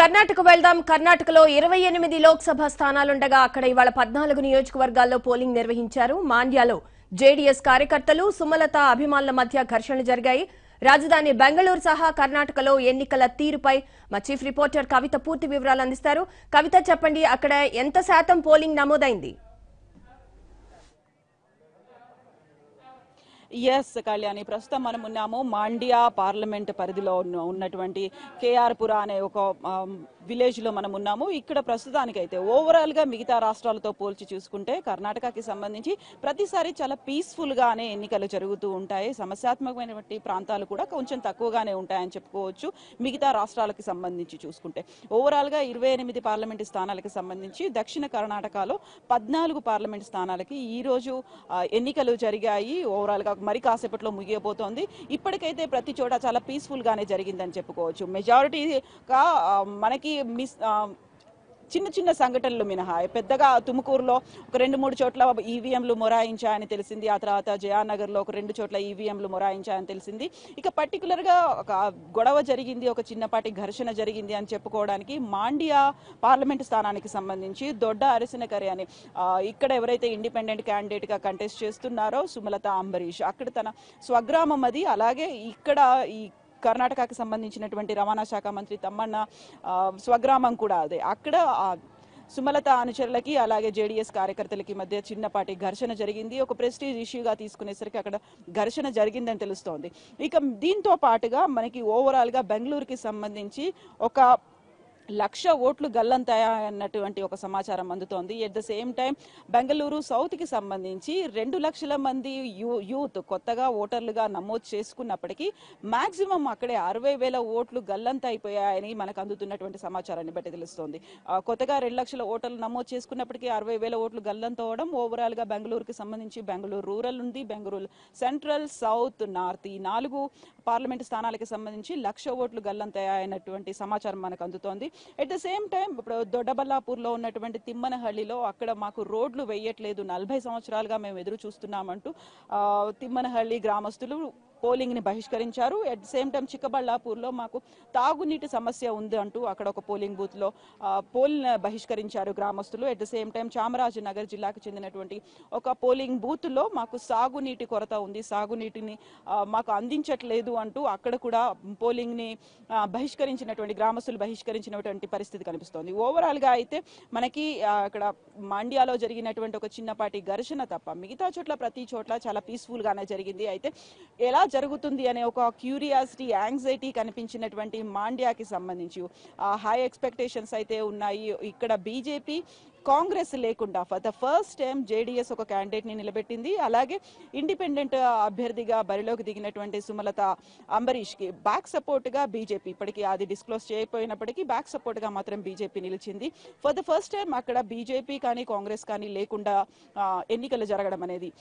కర్ణాటక వెళ్దాం. కర్ణాటకలో 28 లోక్సభ స్థానాలుండగా అక్కడ ఇవాళ 14 నియోజకవర్గాల్లో పోలింగ్ నిర్వహించారు. మాండ్యాలో జేడీఎస్ కార్యకర్తలు సుమలత అభిమానుల మధ్య ఘర్షణలు జరిగాయి. రాజధాని బెంగళూరు సహా కర్ణాటకలో ఎన్నికల తీరుపై మా చీఫ్ రిపోర్టర్ కవిత పూర్తి వివరాలు అందిస్తారు. కవిత, చెప్పండి, అక్కడ ఎంత శాతం పోలింగ్ నమోదైంది? ఎస్ కళ్యాణి, ప్రస్తుతం మనం ఉన్నాము మాండ్యా పార్లమెంట్ పరిధిలో ఉన్నటువంటి కేఆర్పుర అనే ఒక విలేజ్ లో మనం ఉన్నాము. ఇక్కడ ప్రస్తుతానికైతే ఓవరాల్ గా మిగతా రాష్ట్రాలతో పోల్చి చూసుకుంటే కర్ణాటకకి సంబంధించి ప్రతిసారి చాలా పీస్ఫుల్ గానే ఎన్నికలు జరుగుతూ ఉంటాయి. సమస్యాత్మకమైనటువంటి ప్రాంతాలు కూడా కొంచెం తక్కువగానే ఉంటాయని చెప్పుకోవచ్చు. మిగతా రాష్ట్రాలకి సంబంధించి చూసుకుంటే ఓవరాల్ గా 28 పార్లమెంటు స్థానాలకు సంబంధించి దక్షిణ కర్ణాటకలో 14 పార్లమెంట్ స్థానాలకి ఈ రోజు ఎన్నికలు జరిగాయి. ఓవరాల్ గా మరి కాసేపట్లో ముగియబోతోంది. ఇప్పటికైతే ప్రతి చోట చాలా పీస్ఫుల్ గానే జరిగిందని చెప్పుకోవచ్చు. మెజారిటీగా మనకి చిన్న చిన్న సంఘటనలు మినహా పెద్దగా తుముకూరులో ఒక 2-3 చోట్ల ఈవీఎంలు మొరాయించాయని తెలిసింది. ఆ తర్వాత జయానగర్ లో ఒక 2 చోట్ల ఈవీఎంలు మొరాయించాయని తెలిసింది. ఇక పర్టికులర్ గా ఒక గొడవ జరిగింది, ఒక చిన్నపాటి ఘర్షణ జరిగింది అని చెప్పుకోవడానికి మాండ్యా పార్లమెంట్ స్థానానికి సంబంధించి దొడ్డ అరసినకరి అని ఇక్కడ ఎవరైతే ఇండిపెండెంట్ క్యాండిడేట్ గా కంటెస్ట్ చేస్తున్నారో సుమలత అంబరీష్, అక్కడ తన స్వగ్రామం అది. అలాగే ఇక్కడ ఈ కర్ణాటకకి సంబంధించినటువంటి రవాణా శాఖ మంత్రి తమ్మన్న స్వగ్రామం కూడా అదే. అక్కడ సుమలత అనుచరులకి అలాగే జేడీఎస్ కార్యకర్తలకి మధ్య చిన్నపాటి ఘర్షణ జరిగింది. ఒక ప్రెస్టీజ్ ఇష్యూగా తీసుకునేసరికి అక్కడ ఘర్షణ జరిగిందని తెలుస్తోంది. ఇక దీంతో పాటుగా మనకి ఓవరాల్ గా బెంగళూరుకి సంబంధించి ఒక 1,00,000 ఓట్లు గల్లంతాయా అన్నటువంటి ఒక సమాచారం అందుతోంది. At the same time Bengaluru south కి సంబంధించి 2 లక్షల మంది యూత్ కొత్తగా ఓటర్లుగా నమోదు చేసుకున్నప్పటికీ మాక్సిమం అక్కడే 60,000 ఓట్లు గల్లంత అయిపోయాయని మనకు అందుతున్నటువంటి సమాచారాన్ని బట్టి తెలుస్తోంది. కొత్తగా 2 లక్షల ఓటర్లు నమోదు చేసుకున్నప్పటికీ 60,000 ఓట్లు గల్లంత అవడం ఓవరాల్ గా బెంగళూరుకి సంబంధించి బెంగళూరు రూరల్ ఉంది, బెంగళూరు సెంట్రల్, సౌత్, నార్త్ ఈ 4 పార్లమెంట్ స్థానాలకు సంబంధించి 1,00,000 ఓట్లు గల్లంతయ్యాయన్నటువంటి సమాచారం మనకు అందుతోంది. ఎట్ ద సేమ్ టైం ఇప్పుడు దొడ్డబల్లాపూర్ లో ఉన్నటువంటి తిమ్మనహళ్లిలో అక్కడ మాకు రోడ్లు వేయట్లేదు, 40 సంవత్సరాలుగా మేము ఎదురు చూస్తున్నామంటూ తిమ్మనహళ్లి గ్రామస్తులు పోలింగ్ ని బహిష్కరించారు. ఎట్ ద సేమ్ టైం చిక్కబళ్ళాపూర్ లో మాకు తాగునీటి సమస్య ఉంది అంటూ అక్కడ ఒక పోలింగ్ బూత్ లో పోల్ బహిష్కరించారు గ్రామస్తులు. At the same time Chamarajanagar జిల్లాకు చెందినటువంటి ఒక పోలింగ్ బూత్ లో మాకు సాగునీటి కొరత ఉంది, సాగునీటిని మాకు అందించట్లేదు అంటూ అక్కడ కూడా పోలింగ్ ని బహిష్కరించినటువంటి గ్రామస్తులు బహిష్కరించినటువంటి పరిస్థితి కనిపిస్తోంది. ఓవరాల్ గా అయితే మనకి అక్కడ మాండ్యాలో జరిగినటువంటి ఒక చిన్నపాటి ఘర్షణ తప్ప మిగతా చోట్ల ప్రతి చోట్ల చాలా పీస్ఫుల్ గానే జరిగింది. అయితే ఎలా జరుగుతుంది అనే ఒక క్యూరియాసిటీ, యాంగ్జైటీ కనిపించినటువంటి మాండ్యాకి సంబంధించి హై ఎక్స్పెక్టేషన్స్ అయితే ఉన్నాయి. ఇక్కడ బీజేపీ కాంగ్రెస్ లేకుండా for the first time JDS ఒక క్యాండిడేట్ ని నిలబెట్టింది. అలాగే ఇండిపెండెంట్ అభ్యర్థిగా బరిలోకి దిగినటువంటి సుమలత అంబరీష్ కి బ్యాక్ సపోర్ట్ గా బీజేపీ, ఇప్పటికీ అది డిస్క్లోజ్ చేయకపోయినప్పటికీ బ్యాక్ సపోర్ట్ గా మాత్రం బీజేపీ నిలిచింది. ఫర్ ద ఫస్ట్ టైం అక్కడ బీజేపీ కానీ కాంగ్రెస్ కానీ లేకుండా ఎన్నికలు జరగడం అనేది.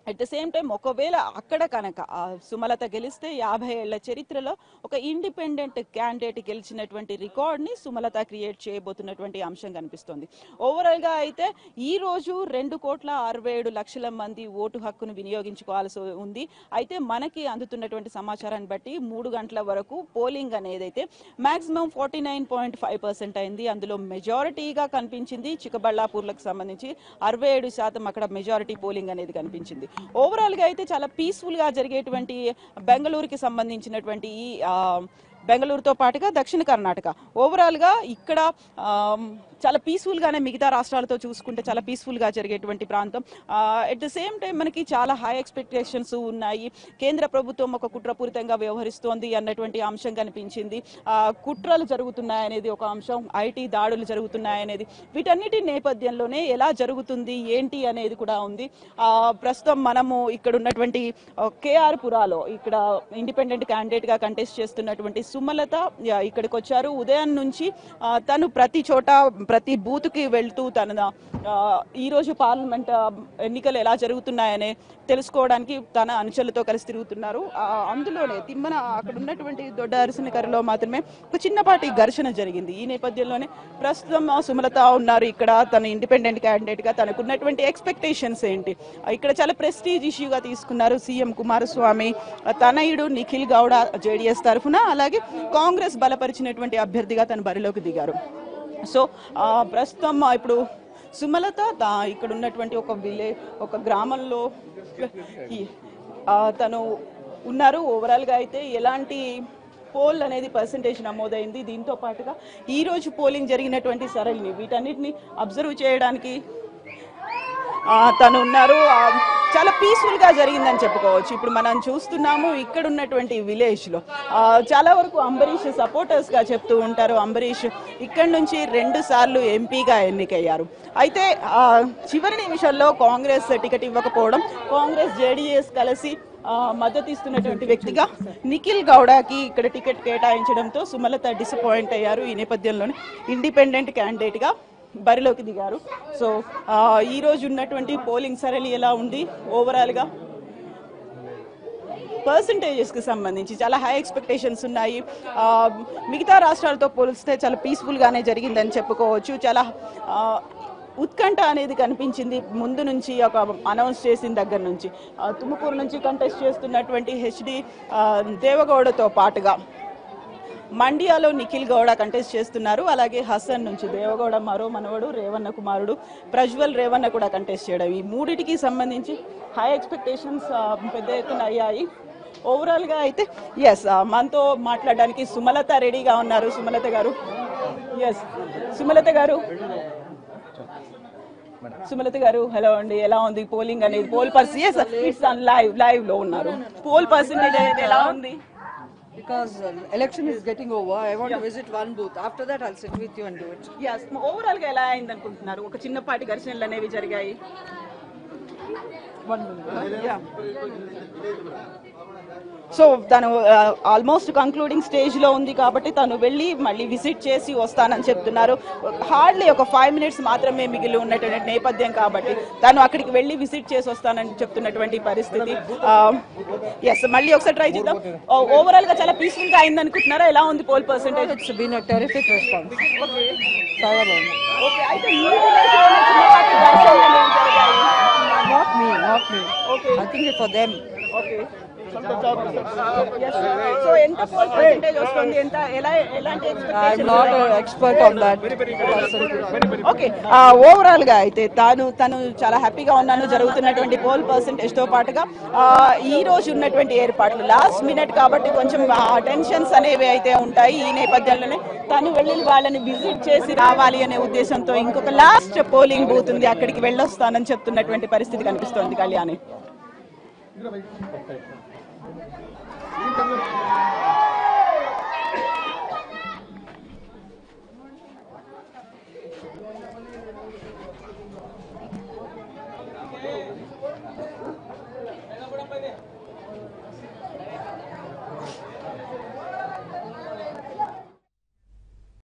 అట్ ద సేమ్ టైం ఒకవేళ అక్కడ కనుక సుమలత గెలిస్తే 50 ఏళ్ల చరిత్రలో ఒక ఇండిపెండెంట్ క్యాండిడేట్ గెలిచినటువంటి రికార్డ్ ని సుమలత క్రియేట్ చేయబోతున్నటువంటి అంశం కనిపిస్తోంది. ఓవరాల్ గా అయితే ఈ రోజు 2,67,00,000 మంది ఓటు హక్కును వినియోగించుకోవాల్సి ఉంది. అయితే మనకి అందుతున్నటువంటి సమాచారాన్ని బట్టి 3 గంటల వరకు పోలింగ్ అనేది అయితే మాక్సిమం 49.5% అయింది. అందులో మెజారిటీగా కనిపించింది చిక్కబళ్ళాపూర్లకు సంబంధించి 67% అక్కడ మెజారిటీ పోలింగ్ అనేది కనిపించింది. ఓవరాల్ గా అయితే చాలా పీస్ఫుల్ గా జరిగేటువంటి బెంగళూరుకి సంబంధించినటువంటి బెంగళూరుతో పాటుగా దక్షిణ కర్ణాటక ఓవరాల్ గా ఇక్కడ చాలా పీస్ఫుల్ గానే మిగతా రాష్ట్రాలతో చూసుకుంటే చాలా పీస్ఫుల్ గా జరిగేటువంటి ప్రాంతం. ఎట్ ద సేమ్ టైం మనకి చాలా హై ఎక్స్పెక్టేషన్స్ ఉన్నాయి. కేంద్ర ప్రభుత్వం ఒక కుట్రపూరితంగా వ్యవహరిస్తోంది అన్నటువంటి అంశం కనిపించింది. కుట్రలు జరుగుతున్నాయనేది ఒక అంశం, ఐటీ దాడులు జరుగుతున్నాయనేది, వీటన్నిటి నేపథ్యంలోనే ఎలా జరుగుతుంది ఏంటి అనేది కూడా ఉంది. ప్రస్తుతం మనము ఇక్కడ ఉన్నటువంటి కేఆర్పురాలో ఇక్కడ ఇండిపెండెంట్ క్యాండిడేట్ గా కంటెస్ట్ చేస్తున్నటువంటి సుమలత ఇక్కడికి వచ్చారు. ఉదయం నుంచి తను ప్రతి చోట ప్రతి బూత్ కి వెళ్తూ తన ఈ రోజు పార్లమెంట్ ఎన్నికలు ఎలా జరుగుతున్నాయనే తెలుసుకోవడానికి తన అనుచరులతో కలిసి తిరుగుతున్నారు. అందులోనే అక్కడ ఉన్నటువంటి దొడ్డ అరసినకరిలో మాత్రమే ఒక చిన్నపాటి ఘర్షణ జరిగింది. ఈ నేపథ్యంలోనే ప్రస్తుతం సుమలత ఉన్నారు ఇక్కడ. తన ఇండిపెండెంట్ క్యాండిడేట్ గా తనకున్నటువంటి ఎక్స్పెక్టేషన్స్ ఏంటి, ఇక్కడ చాలా ప్రెస్టీజ్ ఇష్యూగా తీసుకున్నారు సీఎం కుమారస్వామి తనయుడు నిఖిల్ గౌడ జేడీఎస్ తరఫున, అలాగే కాంగ్రెస్ బలపరిచినటువంటి అభ్యర్థిగా తను బరిలోకి దిగారు. సో ప్రస్తుతం ఇప్పుడు సుమలత ఇక్కడ ఉన్నటువంటి ఒక గ్రామంలో తను ఉన్నారు. ఓవరాల్గా అయితే ఎలాంటి పోల్ అనేది పర్సంటేజ్ నమోదైంది. దీంతో పాటుగా ఈ రోజు పోలింగ్ జరిగినటువంటి సరళిని వీటన్నిటిని అబ్జర్వ్ చేయడానికి తను ఉన్నారు. చాలా పీస్ఫుల్ గా జరిగిందని చెప్పుకోవచ్చు. ఇప్పుడు మనం చూస్తున్నాము ఇక్కడ ఉన్నటువంటి విలేజ్ లో చాలా వరకు అంబరీష్ సపోర్టర్స్ గా చెప్తూ ఉంటారు. అంబరీష్ ఇక్కడ నుంచి 2 సార్లు ఎంపీగా ఎన్నికయ్యారు. అయితే చివరి నిమిషంలో కాంగ్రెస్ టికెట్ ఇవ్వకపోవడం, కాంగ్రెస్ జేడీఎస్ కలిసి మద్దతు ఇస్తున్నటువంటి వ్యక్తిగా నిఖిల్ గౌడకి ఇక్కడ టికెట్ కేటాయించడంతో సుమలత డిసప్పాయింట్ అయ్యారు. ఈ నేపథ్యంలోనే ఇండిపెండెంట్ క్యాండిడేట్ గా బరిలోకి దిగారు. సో ఈ రోజు ఉన్నటువంటి పోలింగ్ సరళి ఎలా ఉంది, ఓవరాల్ గా పర్సంటేజెస్ కి సంబంధించి చాలా హై ఎక్స్పెక్టేషన్స్ ఉన్నాయి. మిగతా రాష్ట్రాలతో పోలిస్తే చాలా పీస్ఫుల్ గానే జరిగిందని చెప్పుకోవచ్చు. చాలా ఉత్కంఠ అనేది కనిపించింది ముందు నుంచి, ఒక అనౌన్స్ చేసిన దగ్గర నుంచి. తుముకూరు నుంచి కంటెస్ట్ చేస్తున్నటువంటి హెచ్డి దేవగౌడతో పాటుగా మండ్యాలో నిఖిల్ గౌడ కంటెస్ట్ చేస్తున్నారు. అలాగే హసన్ నుంచి దేవగౌడ మరో మనవడు రేవన్న కుమారుడు ప్రజ్వల్ రేవన్న కూడా కంటెస్ట్ చేయడం. ఈ మూడిటికి సంబంధించి హై ఎక్స్పెక్టేషన్స్ పెద్ద ఎత్తున అయ్యాయి. ఓవరాల్ గా అయితే మనతో మాట్లాడడానికి సుమలత రెడీగా ఉన్నారు. సుమలత గారు, సుమలత గారు హలో అండి, ఎలా ఉంది పోలింగ్ అనేది? పోల్ పర్సన్ లైవ్ లో ఉన్నారు. పోల్ పర్సెంటేజ్ అనేది ఎలా ఉంది? Because election is getting over, I want to visit one booth. After that, I'll sit with you and do it. Yes. Overall గా ఎలా అయింది అనుకుంటున్నారు? ఒక చిన్నపాటి ఘర్షణలు అనేవి జరిగాయి. 1 minute. సో తను ఆల్మోస్ట్ కంక్లూడింగ్ స్టేజ్ లో ఉంది కాబట్టి తను వెళ్ళి మళ్ళీ విజిట్ చేసి వస్తానని చెప్తున్నారు. హార్డ్లీ ఒక 5 minutes మాత్రమే మిగిలి ఉన్నటువంటి నేపథ్యం కాబట్టి తను అక్కడికి వెళ్ళి విజిట్ చేసి వస్తానని చెప్తున్నటువంటి పరిస్థితి. మళ్ళీ ఒకసారి ట్రై చేద్దాం. ఓవరాల్ గా చాలా పీస్ఫుల్ గా అయింది అనుకుంటున్నారా? ఎలా ఉంది poll percentage? It's been a terrific response. Not me. Okay. I think it's for them. Okay. So ఎంత పోల్ పర్సెంటేజ్ వస్తుంది? ఎంత ఎలాంటి I'm not an expert on that. Okay, overall గా అయితే తను చాలా హ్యాపీగా ఉన్నాను జరుగుతున్నటువంటి పోల్ పర్సెంటేజ్ తో పాటుగా. ఈ రోజు ఉన్నటువంటి ఏర్పాట్లు లాస్ట్ మినిట్ కాబట్టి కొంచెం టెన్షన్స్ అనేవి అయితే ఉంటాయి. ఈ నేపథ్యంలోనే తను వెళ్ళి వాళ్ళని విజిట్ చేసి రావాలి అనే ఉద్దేశంతో ఇంకొక లాస్ట్ పోలింగ్ బూత్ ఉంది, అక్కడికి వెళ్ళొస్తానని చెప్తున్నటువంటి పరిస్థితి కనిపిస్తోంది. కళ్యాణి.